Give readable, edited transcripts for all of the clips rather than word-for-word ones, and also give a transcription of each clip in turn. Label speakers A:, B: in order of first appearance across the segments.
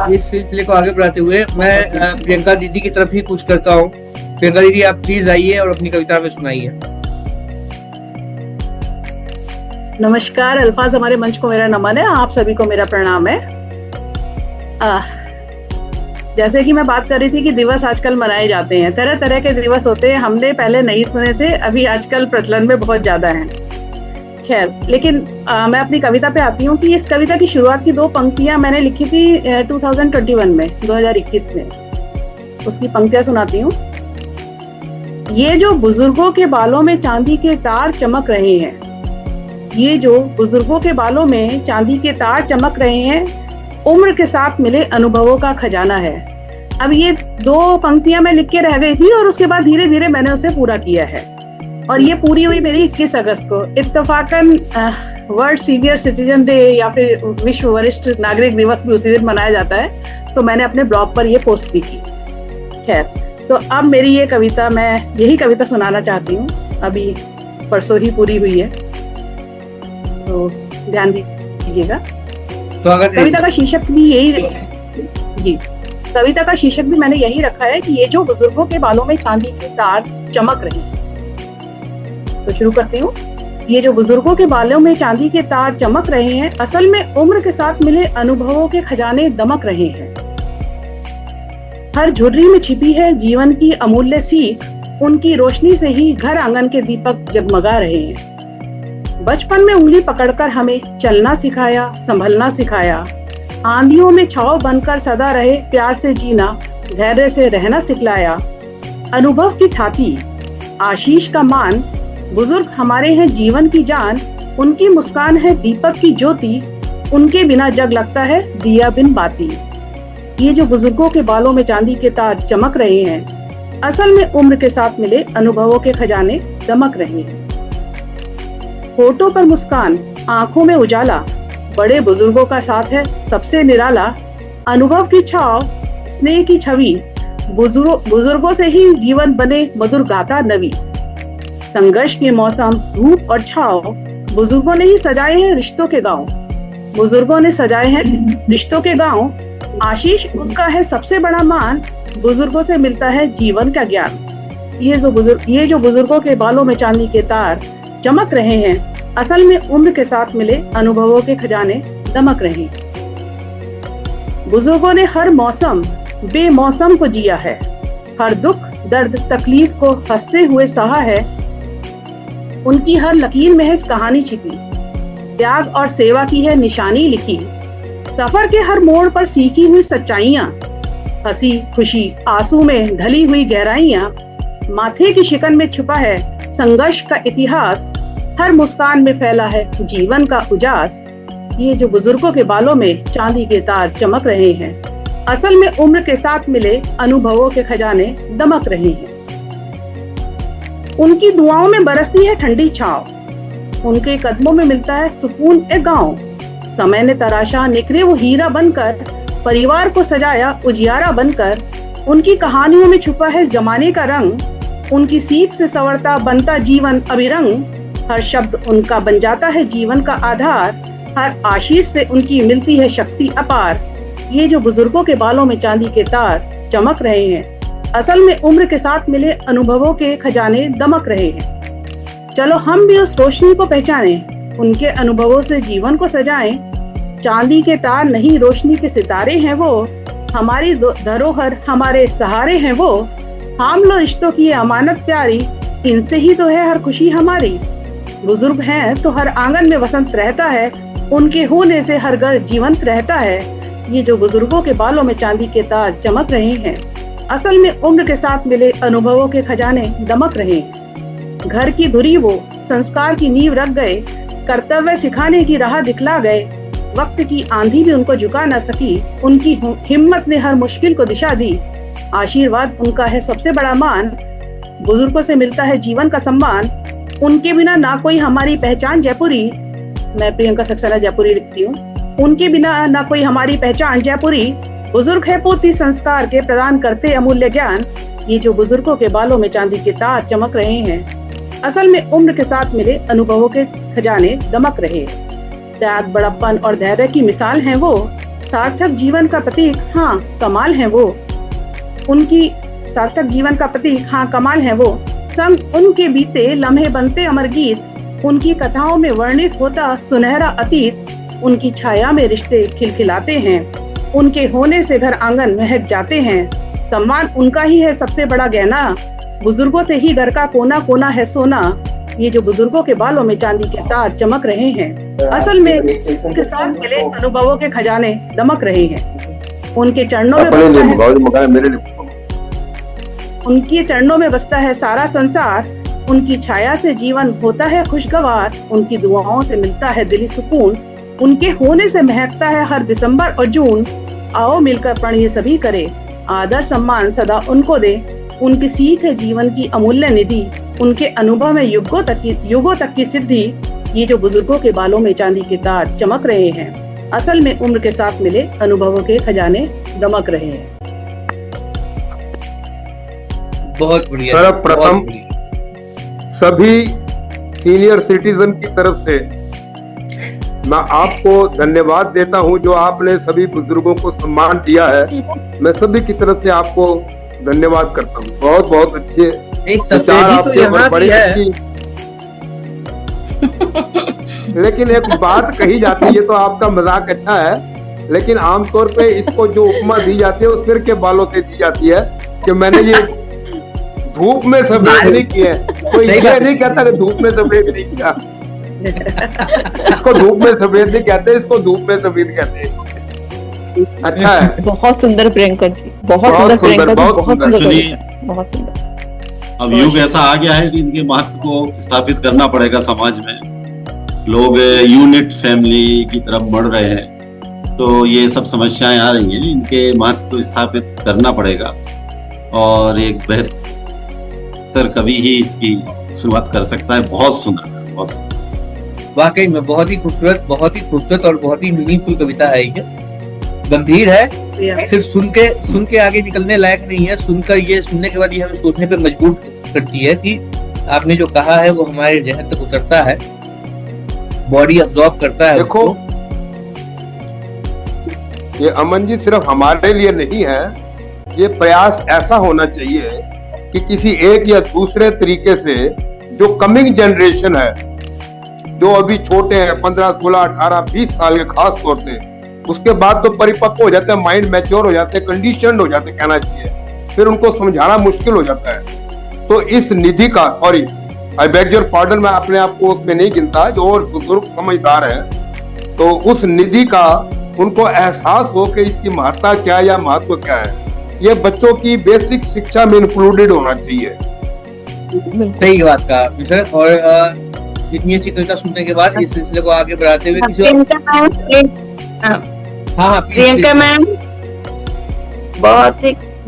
A: इस सिलसिले को आगे बढ़ाते हुए मैं प्रियंका दीदी की तरफ ही कुछ करता हूँ। प्रियंका दीदी, आप प्लीज आइए और अपनी कविता में सुनाइए।
B: नमस्कार अल्फाज, हमारे मंच को मेरा नमन है। आप सभी को मेरा प्रणाम है। जैसे कि मैं बात कर रही थी कि दिवस आजकल मनाए जाते हैं, तरह तरह के दिवस होते हैं। हमने पहले नहीं सुने थे, अभी आजकल प्रचलन में बहुत ज्यादा हैं। खैर, लेकिन मैं अपनी कविता पे आती हूँ कि इस कविता की शुरुआत की 2 पंक्तियां मैंने लिखी थी 2021 में। उसकी पंक्तियां सुनाती हूँ। ये जो बुजुर्गों के बालों में चांदी के तार चमक रहे हैं, ये जो बुजुर्गों के बालों में चांदी के तार चमक रहे हैं, उम्र के साथ मिले अनुभवों का खजाना है। अब ये 2 पंक्तियां मैं लिख के रह गई थी और उसके बाद धीरे धीरे मैंने उसे पूरा किया है, और ये पूरी हुई मेरी 21 अगस्त को। इत्तेफाकन वर्ल्ड सीनियर सिटीजन डे या फिर विश्व वरिष्ठ नागरिक दिवस भी उसी दिन मनाया जाता है, तो मैंने अपने ब्लॉग पर ये पोस्ट भी की। खैर, तो अब मेरी ये कविता, मैं यही कविता सुनाना चाहती हूँ। अभी परसों ही पूरी हुई है, तो ध्यान दीजिएगा।
A: तो अगर
B: कविता का शीर्षक भी यही जी कविता का शीर्षक भी मैंने यही रखा है कि ये जो बुजुर्गों के बालों में चांदी के तार चमक रहे हैं। तो शुरू करती हूँ। ये जो बुजुर्गों के बालों में चांदी के तार चमक रहे हैं, असल में उम्र के साथ मिले अनुभवों के खजाने दमक रहे हैं। हर झुर्री में छिपी है जीवन की अमूल्य सीख, उनकी रोशनी से ही घर आंगन के दीपक जगमगा रहे हैं। बचपन में उंगली पकड़कर हमें चलना सिखाया, संभलना सिखाया। आंधियों में छांव बनकर सदा रहे प्यार से जीना, धैर्य से रहना सिखलाया। अनुभव की थाती, आशीष का मान, बुजुर्ग हमारे हैं जीवन की जान। उनकी मुस्कान है दीपक की ज्योति, उनके बिना जग लगता है दिया बिन बाती। ये जो बुजुर्गों के बालों में चांदी के तार चमक रहे हैं, असल में उम्र के साथ मिले अनुभवों के खजाने दमक रहे हैं। होठों पर मुस्कान, आंखों में उजाला, बड़े बुजुर्गों का साथ है सबसे निराला। अनुभव की छाव, स्नेह की छवि, बुजुर्गों से ही जीवन बने मधुर गाथा नवी। संघर्ष के मौसम, धूप और छाव, बुजुर्गों ने ही सजाए हैं रिश्तों के गांव। बुजुर्गों ने सजाए हैं रिश्तों के गांव। आशीष उनका है सबसे बड़ा मान, बुजुर्गों से मिलता है जीवन का ज्ञान। ये जो बुजुर्गों के बालों में चांदी के तार चमक रहे हैं, असल में उम्र के साथ मिले अनुभवों के खजाने दमक रहे हैं। बुजुर्गों ने हर मौसम बेमौसम को जिया है, हर दुख दर्द तकलीफ को हंसते हुए सहा है। उनकी हर लकीर में है कहानी छिपी, त्याग और सेवा की है निशानी लिखी। सफर के हर मोड़ पर सीखी हुई सच्चाइयां, हंसी खुशी आंसू में ढली हुई गहराइयां। माथे की शिकन में छुपा है संघर्ष का इतिहास, हर मुस्कान में फैला है जीवन का उजास। ये जो बुजुर्गों के बालों में चांदी के तार चमक रहे हैं, असल में उम्र के साथ मिले अनुभवों के खजाने दमक रहे हैं। उनकी दुआओं में बरसती है ठंडी छांव, उनके कदमों में मिलता है सुकून ए गांव। समय ने तराशा निखरे वो हीरा बनकर, परिवार को सजाया उजियारा बनकर। उनकी कहानियों में छुपा है जमाने का रंग, उनकी सीख से संवरता बनता जीवन अभिरंग। हर शब्द उनका बन जाता है जीवन का आधार, हर आशीष से उनकी मिलती है शक्ति अपार। ये जो बुजुर्गों के बालों में चांदी के तार चमक रहे हैं, असल में उम्र के साथ मिले अनुभवों के खजाने दमक रहे हैं। चलो हम भी उस रोशनी को पहचाने, उनके अनुभवों से जीवन को सजाएं। चांदी के तार नहीं रोशनी के सितारे हैं वो, हमारी धरोहर हमारे सहारे हैं वो। थाम लो रिश्तों की अमानत प्यारी, इनसे ही तो है हर खुशी हमारी। बुजुर्ग हैं तो हर आंगन में वसंत रहता है, उनके होने से हर घर जीवंत रहता है। ये जो बुजुर्गों के बालों में चांदी के तार चमक रहे हैं, असल में उम्र के साथ मिले अनुभवों के खजाने दमक रहे हैं। घर की धुरी वो संस्कार की नींव रख गए, कर्तव्य सिखाने की राह दिखला गए। वक्त की आंधी भी उनको झुका न सकी, उनकी हिम्मत ने हर मुश्किल को दिशा दी। आशीर्वाद उनका है सबसे बड़ा मान, बुजुर्गों से मिलता है जीवन का सम्मान। उनके बिना ना कोई हमारी पहचान जयपुरी, मैं प्रियंका सक्सेना जयपुरी लिखती हूँ। उनके बिना ना कोई हमारी पहचान जयपुरी। बुजुर्ग है पोती संस्कार के, प्रदान करते अमूल्य ज्ञान। ये जो बुजुर्गों के बालों में चांदी के तार चमक रहे हैं, असल में उम्र के साथ मिले अनुभवों के खजाने दमक रहे। त्याग, बड़प्पन और धैर्य की मिसाल हैं वो। सार्थक जीवन का प्रतीक, हाँ कमाल है वो। उनकी सार्थक जीवन का प्रतीक, हाँ कमाल है वो। संग उनके बीते लम्हे बनते अमर गीत, उनकी कथाओं में वर्णित होता सुनहरा अतीत। उनकी छाया में रिश्ते खिलखिलाते हैं, उनके होने से घर आंगन महक जाते हैं। सम्मान उनका ही है सबसे बड़ा गहना, बुजुर्गों से ही घर का कोना कोना है सोना। ये जो बुजुर्गों के बालों में चांदी के तार चमक रहे हैं, असल में उनके साथ मिले अनुभवों के खजाने दमक रहे हैं। उनके चरणों में उनके चरणों में बसता है सारा संसार। उनकी छाया से जीवन होता है खुशगवार, उनकी दुआओं से मिलता है दिली सुकून। उनके होने से महकता है हर दिसंबर और जून। आओ मिलकर प्रण ये सभी करे, आदर सम्मान सदा उनको दे। उनकी सीख है जीवन की अमूल्य निधि, उनके अनुभव में युगों तक की सिद्धि। ये जो बुजुर्गों के बालों में चांदी के तार चमक रहे हैं, असल में उम्र के साथ मिले अनुभवों के खजाने दमक रहे हैं।
A: बहुत बढ़िया।
C: सर्वप्रथम सभी सीनियर सिटीजन की तरफ से मैं आपको धन्यवाद देता हूं, जो आपने सभी बुजुर्गों को सम्मान दिया है। मैं सभी की तरफ से आपको धन्यवाद करता हूं। बहुत बहुत अच्छे
A: विचार तो यहाँ
C: बड़े अच्छी। लेकिन एक बात कही जाती है, तो आपका मजाक अच्छा है, लेकिन आमतौर पे इसको जो उपमा दी जाती है वो सिर के बालों से दी जाती है कि मैंने ये धूप में सफेद नहीं किया। तो ये नहीं कहता कि धूप में सफेद नहीं किया। इसको धूप में सफेद नहीं कहते, इसको धूप में सफेद कहते हैं। अच्छा है,
D: बहुत सुंदर प्रियंका जी, बहुत सुंदर, बहुत सुंदर।
E: अब युग ऐसा आ गया है कि इनके महत्व को स्थापित करना पड़ेगा समाज में। लोग यूनिट फैमिली की तरफ बढ़ रहे हैं, तो ये सब समस्याएं आ रही हैं, इनके महत्व को स्थापित करना पड़ेगा। और एक बेहतर कवि ही इसकी शुरुआत कर सकता है। बहुत सुंदर, बहुत सुंदर।
A: वाकई में बहुत ही खूबसूरत और बहुत ही मीनिंगफुल कविता है ये। गंभीर है, सिर्फ सुन के आगे निकलने लायक नहीं है। सुनने के बाद ये हमें सोचने पे मजबूर करती है कि आपने जो कहा है वो हमारे जहन तक उतरता है, बॉडी अब्सॉर्ब करता है।
C: देखो, ये अमन जी सिर्फ हमारे लिए नहीं है, ये प्रयास ऐसा होना चाहिए कि किसी एक या दूसरे तरीके से जो कमिंग जनरेशन है, जो अभी छोटे हैं 15, 16, 18, 20 साल के, खास तौर से उसके बाद तो परिपक्व हो जाते हैं, माइंड मैच्योर हो जाते हैं, कंडीशनड हो जाते हैं कहना चाहिए, फिर उनको समझाना मुश्किल हो जाता है। तो इस निधि का, sorry I beg your pardon, मैं अपने आप को उसमें नहीं गिनता, जो और बुजुर्ग समझदार है, तो उस निधि का उनको एहसास हो कि इसकी महत्ता क्या है या महत्व क्या है, ये बच्चों की बेसिक शिक्षा में इंक्लूडेड होना चाहिए।
A: सही बात कहा सर। और इतनी अच्छी कविता सुनने के बाद इस सिलसिले को आगे बढ़ाते हुए
D: प्रियंका मैम,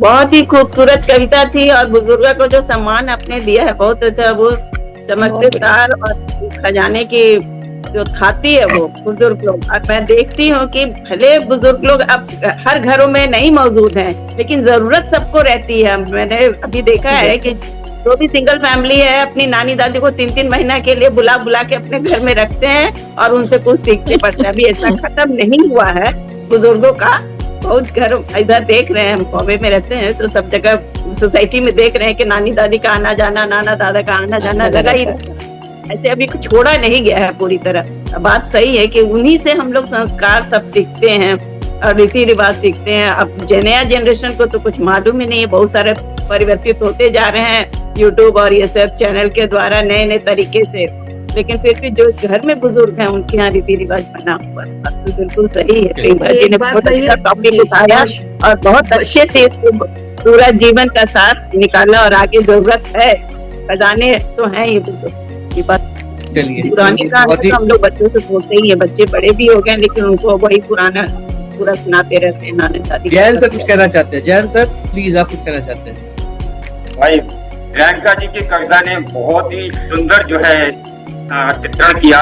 D: बहुत ही खूबसूरत कविता थी, और बुजुर्गों को जो सम्मान आपने दिया है बहुत अच्छा। वो चमकते तार और खजाने की जो खाती है वो बुजुर्ग लोग। और मैं देखती हूँ कि भले बुजुर्ग लोग अब हर घरों में नहीं मौजूद हैं, लेकिन जरूरत सबको रहती है। मैंने अभी देखा है कि जो भी सिंगल फैमिली है, अपनी नानी दादी को 3-3 महीना के लिए बुला बुला के अपने घर में रखते हैं और उनसे कुछ सीखते पड़ते हैं। अभी ऐसा खत्म नहीं हुआ है बुजुर्गों का। बहुत घर इधर देख रहे हैं, हम कॉबे में रहते हैं, तो सब जगह सोसाइटी में देख रहे हैं कि नानी दादी का आना जाना, नाना दादा का आना जाना लगा ही रहता है। ऐसे अभी कुछ छोड़ा नहीं गया है पूरी तरह। बात सही है कि उन्हीं से हम लोग संस्कार सब सीखते हैं और रीति रिवाज सीखते हैं। अब नया जनरेशन को तो कुछ मालूम ही नहीं है, बहुत सारे परिवर्तित होते जा रहे हैं यूट्यूब और ये सब चैनल के द्वारा नए नए तरीके से। लेकिन फिर भी जो घर में बुजुर्ग हैं उनके यहाँ रीति रिवाज बना हुआ तो बिल्कुल सही है। प्रियंका जी ने बहुत अच्छा टॉपिक उठाया और बहुत अच्छे से इसको पूरा जीवन का साथ निकाला। और आगे जरूरत है, खजाने तो हैं ये बुजुर्ग की बात। पुरानी कहानी तो हम लोग बच्चों से बोलते ही है, बच्चे बड़े भी हो गए लेकिन उनको वही पुराना पूरा सुनाते रहते हैं नानी दादी।
A: जैन सर कुछ कहना चाहते हैं? जैन सर प्लीज, आप कुछ कहना चाहते हैं?
F: भाई प्रियंका जी की कविता ने बहुत ही सुंदर जो है चित्रण किया।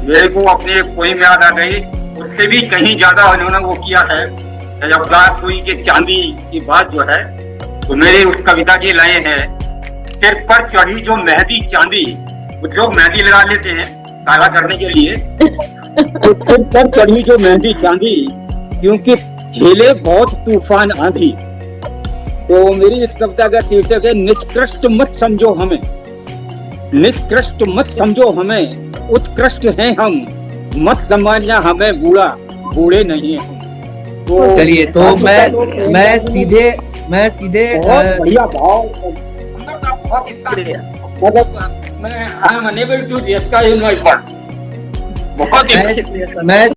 F: मेरे को अपनी एक पोइम याद आ गई, उससे भी कहीं ज्यादा उन्होंने वो किया है। जब रात हुई कि चांदी की बात जो है, तो मेरी उस कविता की लाइन है, सिर पर चढ़ी जो मेहंदी चांदी। कुछ लोग मेहंदी लगा लेते हैं काला करने के लिए, तो सिर पर चढ़ी जो मेहंदी चांदी, क्योंकि झेले बहुत तूफान आंधी। तो मेरी इस कविता का शीर्षक है निष्कृष्ट मत समझो हमें, निष्कृष्ट मत समझो हमें, उत्कृष्ट हैं हम, मत समझना हमें बूढ़ा, बूढ़े नहीं हैं हम। तो
A: चलिए, तो मैं सीधे
F: बहुत बढ़िया भाव, बहुत इतना, मतलब मैं I am unable to describe my words. बहुत ही
A: मैं